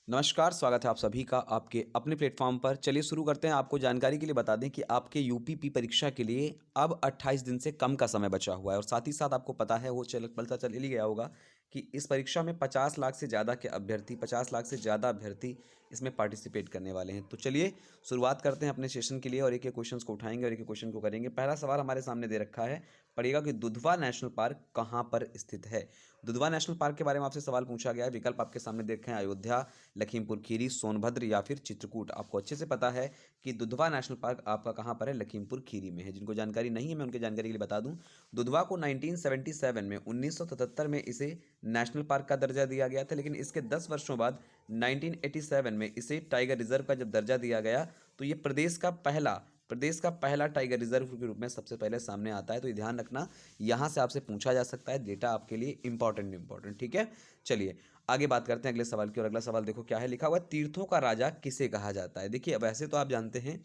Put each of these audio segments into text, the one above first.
नमस्कार, स्वागत है आप सभी का आपके अपने प्लेटफ़ॉर्म पर। चलिए शुरू करते हैं। आपको जानकारी के लिए बता दें कि आपके यूपीपी परीक्षा के लिए अब 28 दिन से कम का समय बचा हुआ है और साथ ही साथ आपको पता है वो चल पता चल ही गया होगा कि इस परीक्षा में 50 लाख से ज़्यादा के अभ्यर्थी 50 लाख से ज़्यादा अभ्यर्थी इसमें पार्टिसिपेट करने वाले हैं। तो चलिए शुरुआत करते हैं अपने सेशन के लिए और एक-एक क्वेश्चन्स को उठाएँगे और एक-एक क्वेश्चन को करेंगे। पहला सवाल हमारे सामने दे रखा है, पढ़िएगा कि दुधवा नेशनल पार्क कहाँ पर स्थित है? दुधवा नेशनल पार्क के बारे में आपसे सवाल पूछा गया है। विकल्प आपके सामने देखे हैं अयोध्या, लखीमपुर खीरी, सोनभद्र या फिर चित्रकूट। आपको अच्छे से पता है कि दुधवा नेशनल पार्क आपका कहाँ पर है, लखीमपुर खीरी में है। जिनको जानकारी नहीं है मैं उनकी जानकारी के लिए बता दूं, दुधवा को 1977 में 1977 में इसे नेशनल पार्क का दर्जा दिया गया था, लेकिन इसके 10 वर्षों बाद 1987 में इसे टाइगर रिजर्व का जब दर्जा दिया गया तो ये प्रदेश का पहला टाइगर रिजर्व के रूप में सबसे पहले सामने आता है। तो ये ध्यान रखना, यहाँ से आपसे पूछा जा सकता है, डेटा आपके लिए इंपॉर्टेंट, ठीक है। चलिए आगे बात करते हैं अगले सवाल की। और अगला सवाल देखो क्या है, लिखा हुआ तीर्थों का राजा किसे कहा जाता है। देखिए वैसे तो आप जानते हैं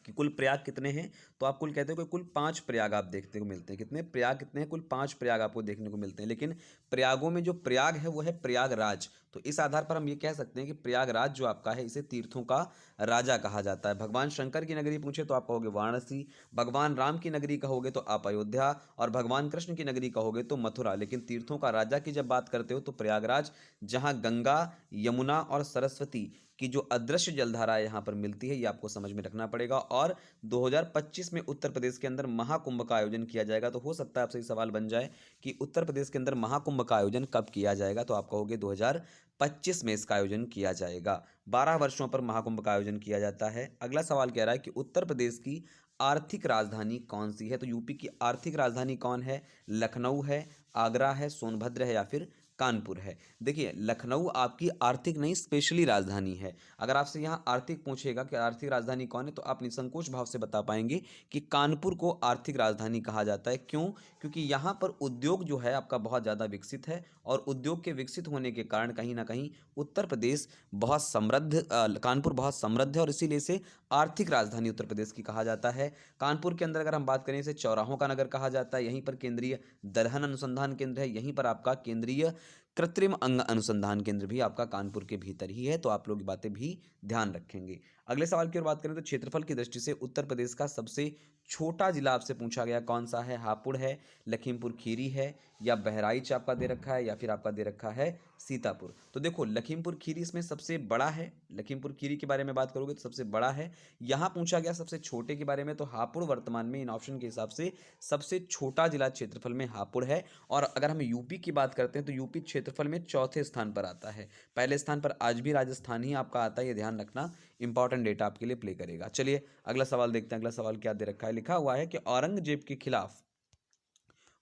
कि कुल प्रयाग कितने हैं, तो आप कुल कहते हो कि कुल 5 प्रयाग आप देखने को मिलते हैं। कितने प्रयाग कितने हैं, कुल 5 प्रयाग आपको देखने को मिलते हैं, लेकिन प्रयागों में जो प्रयाग है वो है प्रयागराज। तो इस आधार पर हम ये कह सकते हैं कि प्रयागराज जो आपका है इसे तीर्थों का राजा कहा जाता है। भगवान शंकर की नगरी पूछे तो आप कहोगे वाराणसी, भगवान राम की नगरी कहोगे तो आप अयोध्या, और भगवान कृष्ण की नगरी कहोगे तो मथुरा। लेकिन तीर्थों का राजा की जब बात करते हो तो प्रयागराज, जहाँ गंगा, यमुना और सरस्वती की जो अदृश्य जलधारा यहाँ पर मिलती है, ये आपको समझ में रखना पड़ेगा। और 2025 में उत्तर प्रदेश के अंदर महाकुंभ का आयोजन किया जाएगा। तो हो सकता है आपसे सवाल बन जाए कि उत्तर प्रदेश के अंदर महाकुंभ का आयोजन कब किया जाएगा, तो आप कहोगे 2025 में इसका आयोजन किया जाएगा। 12 वर्षों पर महाकुंभ का आयोजन किया जाता है। अगला सवाल कह रहा है कि उत्तर प्रदेश की आर्थिक राजधानी कौन सी है। तो यूपी की आर्थिक राजधानी कौन है? लखनऊ है, आगरा है, सोनभद्र है या फिर कानपुर है। देखिए लखनऊ आपकी आर्थिक नहीं स्पेशली राजधानी है। अगर आपसे यहाँ आर्थिक पूछेगा कि आर्थिक राजधानी कौन है, तो आप निसंकोच भाव से बता पाएंगे कि कानपुर को आर्थिक राजधानी कहा जाता है। क्यों? क्योंकि यहाँ पर उद्योग जो है आपका बहुत ज़्यादा विकसित है और उद्योग के विकसित होने के कारण कहीं ना कहीं उत्तर प्रदेश बहुत समृद्ध, कानपुर बहुत समृद्ध है और इसीलिए इसे आर्थिक राजधानी उत्तर प्रदेश की कहा जाता है। कानपुर के अंदर अगर हम बात करें, इसे चौराहों का नगर कहा जाता है। यहीं पर केंद्रीय दलहन अनुसंधान केंद्र है, यहीं पर आपका केंद्रीय कृत्रिम अंग अनुसंधान केंद्र भी आपका कानपुर के भीतर ही है। तो आप लोग ये बातें भी ध्यान रखेंगे। अगले सवाल की ओर बात करें तो क्षेत्रफल की दृष्टि से उत्तर प्रदेश का सबसे छोटा जिला आपसे पूछा गया कौन सा है। हापुड़ है, लखीमपुर खीरी है या बहराइच आपका दे रखा है या फिर आपका दे रखा है सीतापुर। तो देखो लखीमपुर खीरी इसमें सबसे बड़ा है। लखीमपुर खीरी के बारे में बात करोगे तो सबसे बड़ा है। यहाँ पूछा गया सबसे छोटे के बारे में, तो हापुड़ वर्तमान में इन ऑप्शन के हिसाब से सबसे छोटा जिला क्षेत्रफल में हापुड़ है। और अगर हम यूपी की बात करते हैं तो यूपी क्षेत्रफल में चौथे स्थान पर आता है। पहले स्थान पर आज भी राजस्थान ही आपका आता है, ये ध्यान रखना, इंपॉर्टेंट डेटा आपके लिए प्ले करेगा। चलिए अगला सवाल देखते हैं। अगला सवाल क्या दे रखा है, लिखा हुआ है कि औरंगजेब के खिलाफ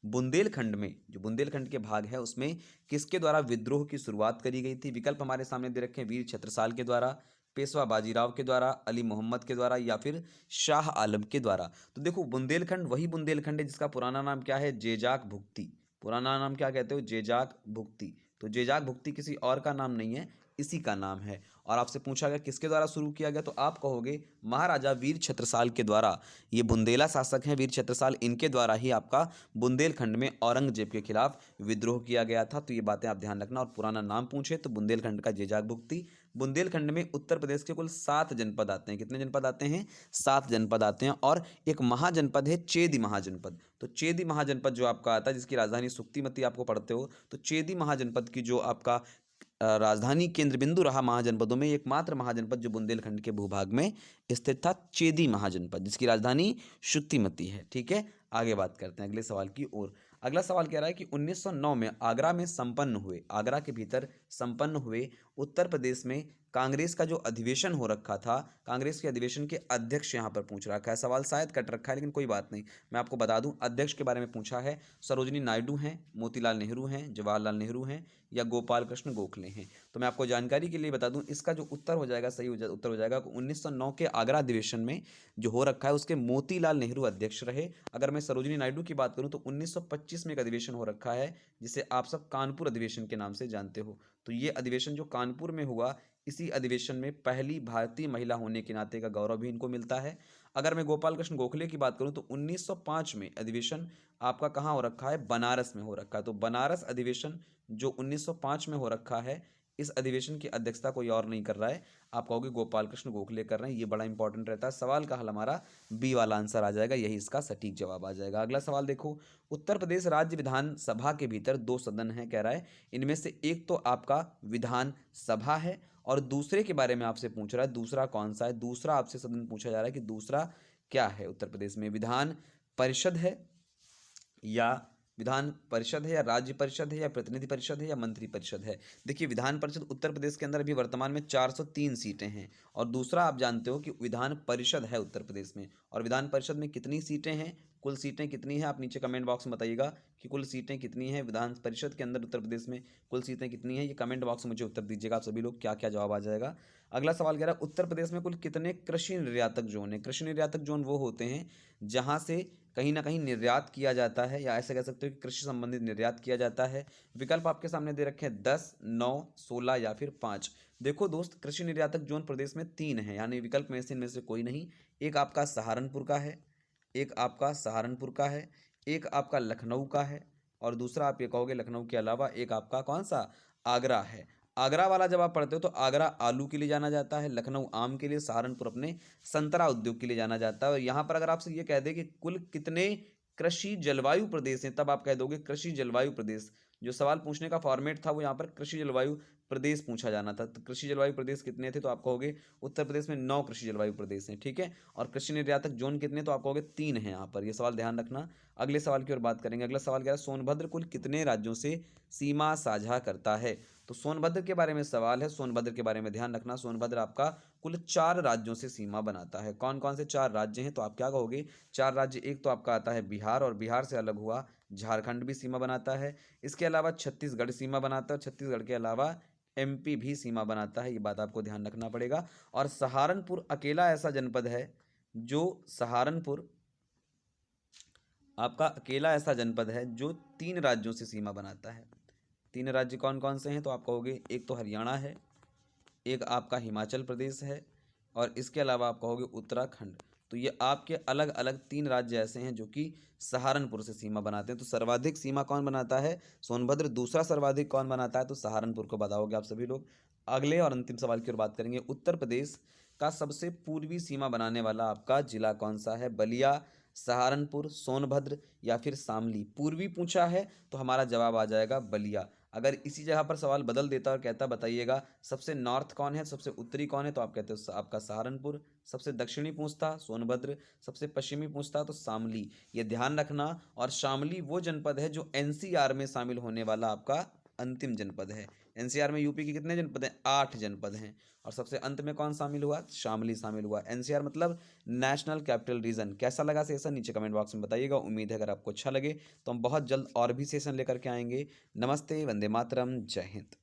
बुंदेलखंड में, जो बुंदेलखंड के भाग है उसमें किसके द्वारा विद्रोह की शुरुआत करी गई थी। विकल्प हमारे सामने दे रखे हैं, वीर छत्रसाल के द्वारा, पेशवा बाजीराव के द्वारा, अली मोहम्मद के द्वारा या फिर शाह आलम के द्वारा। तो देखो बुंदेलखंड वही बुंदेलखंड है जिसका पुराना नाम क्या है, जेजाक भुक्ती। पुराना नाम क्या कहते हो, जेजाक भुक्ती। तो जेजाक भुक्ती किसी और का नाम नहीं है, इसी का नाम है। और आपसे पूछा गया किसके द्वारा शुरू किया गया, तो आप कहोगे महाराजा वीर छत्रसाल के द्वारा। ये बुंदेला शासक हैं वीर छत्रसाल, इनके द्वारा ही आपका बुंदेलखंड में औरंगजेब के खिलाफ विद्रोह किया गया था। तो ये बातें आप ध्यान रखना। और पुराना नाम पूछे तो बुंदेलखंड का जेजाक भुक्ती। बुंदेलखंड में उत्तर प्रदेश के कुल 7 जनपद आते हैं। कितने जनपद आते हैं? 7 जनपद आते हैं। और एक महाजनपद है चेदी महाजनपद। तो चेदी महाजनपद जो आपका आता है, जिसकी राजधानी सुक्तिमती आपको पढ़ते हो, तो चेदी महाजनपद की जो आपका राजधानी केंद्र बिंदु रहा महाजनपदों में, एकमात्र महाजनपद जो बुंदेलखंड के भूभाग में स्थित था, चेदी महाजनपद, जिसकी राजधानी शुक्तिमती है। ठीक है, आगे बात करते हैं अगले सवाल की ओर। अगला सवाल कह रहा है कि 1909 में आगरा के भीतर संपन्न हुए उत्तर प्रदेश में कांग्रेस का जो अधिवेशन हो रखा था, कांग्रेस के अधिवेशन के अध्यक्ष यहाँ पर पूछ रखा है। सवाल शायद कट रखा है लेकिन कोई बात नहीं, मैं आपको बता दूं अध्यक्ष के बारे में पूछा है। सरोजिनी नायडू हैं, मोतीलाल नेहरू हैं, जवाहरलाल नेहरू हैं या गोपाल कृष्ण गोखले हैं। तो मैं आपको जानकारी के लिए बता दूं, इसका जो उत्तर हो जाएगा, उत्तर हो जाएगा 1909 के आगरा अधिवेशन में जो हो रखा है उसके मोतीलाल नेहरू अध्यक्ष रहे। अगर मैं सरोजिनी नायडू की बात करूं तो 1925 में एक अधिवेशन हो रखा है जिसे आप सब कानपुर अधिवेशन के नाम से जानते हो। तो ये अधिवेशन जो कानपुर में हुआ, इसी अधिवेशन में पहली भारतीय महिला होने के नाते का गौरव भी इनको मिलता है। अगर मैं गोपाल कृष्ण गोखले की बात करूं तो 1905 में अधिवेशन आपका कहाँ हो रखा है, बनारस में हो रखा है। तो बनारस अधिवेशन जो 1905 में हो रखा है, इस अधिवेशन की अध्यक्षता कोई और नहीं कर रहा है, आप कहोगे गोपाल कृष्ण गोखले कर रहे हैं। ये बड़ा इंपॉर्टेंट रहता है। सवाल का हल हमारा बी वाला आंसर आ जाएगा, यही इसका सटीक जवाब आ जाएगा। अगला सवाल देखो, उत्तर प्रदेश राज्य विधानसभा के भीतर 2 सदन हैं कह रहा है, इनमें से एक तो आपका विधान सभा है और दूसरे के बारे में आपसे पूछ रहा है, दूसरा कौन सा है। दूसरा आपसे सदन पूछा जा रहा है कि दूसरा क्या है उत्तर प्रदेश में, विधान परिषद है या विधान परिषद है या राज्य परिषद है या प्रतिनिधि परिषद है या मंत्री परिषद है। देखिए विधान परिषद उत्तर प्रदेश के अंदर अभी वर्तमान में 403 सीटें हैं और दूसरा आप जानते हो कि विधान परिषद है उत्तर प्रदेश में। और विधान परिषद में कितनी सीटें हैं, कुल सीटें कितनी हैं, आप नीचे कमेंट बॉक्स में बताइएगा कि कुल सीटें कितनी हैं विधान परिषद के अंदर उत्तर प्रदेश में, कुल सीटें कितनी हैं। ये कमेंट बॉक्स में मुझे उत्तर दीजिएगा आप सभी लोग, क्या क्या जवाब आ जाएगा। अगला सवाल कह रहा है उत्तर प्रदेश में कुल कितने कृषि निर्यातक जोन है। कृषि निर्यातक जोन वो होते हैं जहाँ से कहीं ना कहीं निर्यात किया जाता है, या ऐसे कह सकते हो कि कृषि संबंधित निर्यात किया जाता है। विकल्प आपके सामने दे रखे हैं 10, 9, 16 या फिर 5। देखो दोस्त, कृषि निर्यातक जोन प्रदेश में 3 है, यानी विकल्प में से इनमें से कोई नहीं। एक आपका सहारनपुर का है, एक आपका सहारनपुर का है, एक आपका लखनऊ का है और दूसरा आप ये कहोगे लखनऊ के अलावा एक आपका कौन सा, आगरा है। आगरा वाला जब आप पढ़ते हो तो आगरा आलू के लिए जाना जाता है, लखनऊ आम के लिए, सहारनपुर अपने संतरा उद्योग के लिए जाना जाता है। और यहाँ पर अगर आपसे ये कह दे कि कुल कितने कृषि जलवायु प्रदेश हैं, तब आप कह दोगे कृषि जलवायु प्रदेश। जो सवाल पूछने का फॉर्मेट था वो यहाँ पर कृषि जलवायु प्रदेश पूछा जाना था। तो कृषि जलवायु प्रदेश कितने थे, तो आप कहोगे उत्तर प्रदेश में 9 कृषि जलवायु प्रदेश हैं, ठीक है। और कृषि निर्यातक जोन कितने, तो आप कहोगे 3 हैं यहाँ पर। ये सवाल ध्यान रखना। अगले सवाल की ओर बात करेंगे। अगला सवाल क्या है, सोनभद्र कुल कितने राज्यों से सीमा साझा करता है। तो सोनभद्र के बारे में सवाल है, सोनभद्र के बारे में ध्यान रखना। सोनभद्र आपका कुल 4 राज्यों से सीमा बनाता है। कौन कौन से 4 राज्य हैं, तो आप क्या कहोगे 4 राज्य। एक तो आपका आता है बिहार और बिहार से अलग हुआ झारखंड भी सीमा बनाता है। इसके अलावा छत्तीसगढ़ सीमा बनाता है, छत्तीसगढ़ के अलावा एमपी भी सीमा बनाता है, ये बात आपको ध्यान रखना पड़ेगा। और सहारनपुर अकेला ऐसा जनपद है जो सहारनपुर आपका अकेला ऐसा जनपद है जो 3 राज्यों से सीमा बनाता है। 3 राज्य कौन कौन से हैं, तो आप कहोगे एक तो हरियाणा है, एक आपका हिमाचल प्रदेश है और इसके अलावा आप कहोगे उत्तराखंड। तो ये आपके अलग अलग 3 राज्य ऐसे हैं जो कि सहारनपुर से सीमा बनाते हैं। तो सर्वाधिक सीमा कौन बनाता है, सोनभद्र। दूसरा सर्वाधिक कौन बनाता है, तो सहारनपुर को बताओगे आप सभी लोग। अगले और अंतिम सवाल की ओर बात करेंगे। उत्तर प्रदेश का सबसे पूर्वी सीमा बनाने वाला आपका जिला कौन सा है, बलिया, सहारनपुर, सोनभद्र या फिर शामली। पूर्वी पूछा है तो हमारा जवाब आ जाएगा बलिया। अगर इसी जगह पर सवाल बदल देता और कहता बताइएगा सबसे नॉर्थ कौन है, सबसे उत्तरी कौन है, तो आप कहते हो आपका सहारनपुर। सबसे दक्षिणी पूछता सोनभद्र, सबसे पश्चिमी पूछता तो शामली। ये ध्यान रखना। और शामली वो जनपद है जो एनसीआर में शामिल होने वाला आपका अंतिम जनपद है। एनसीआर में यूपी के कितने जनपद हैं, 8 जनपद हैं और सबसे अंत में कौन शामिल हुआ, शामली शामिल हुआ। एनसीआर मतलब नेशनल कैपिटल रीजन। कैसा लगा सेशन, नीचे कमेंट बॉक्स में बताइएगा। उम्मीद है अगर आपको अच्छा लगे तो हम बहुत जल्द और भी सेशन लेकर के आएंगे। नमस्ते, वंदे मातरम, जय हिंद।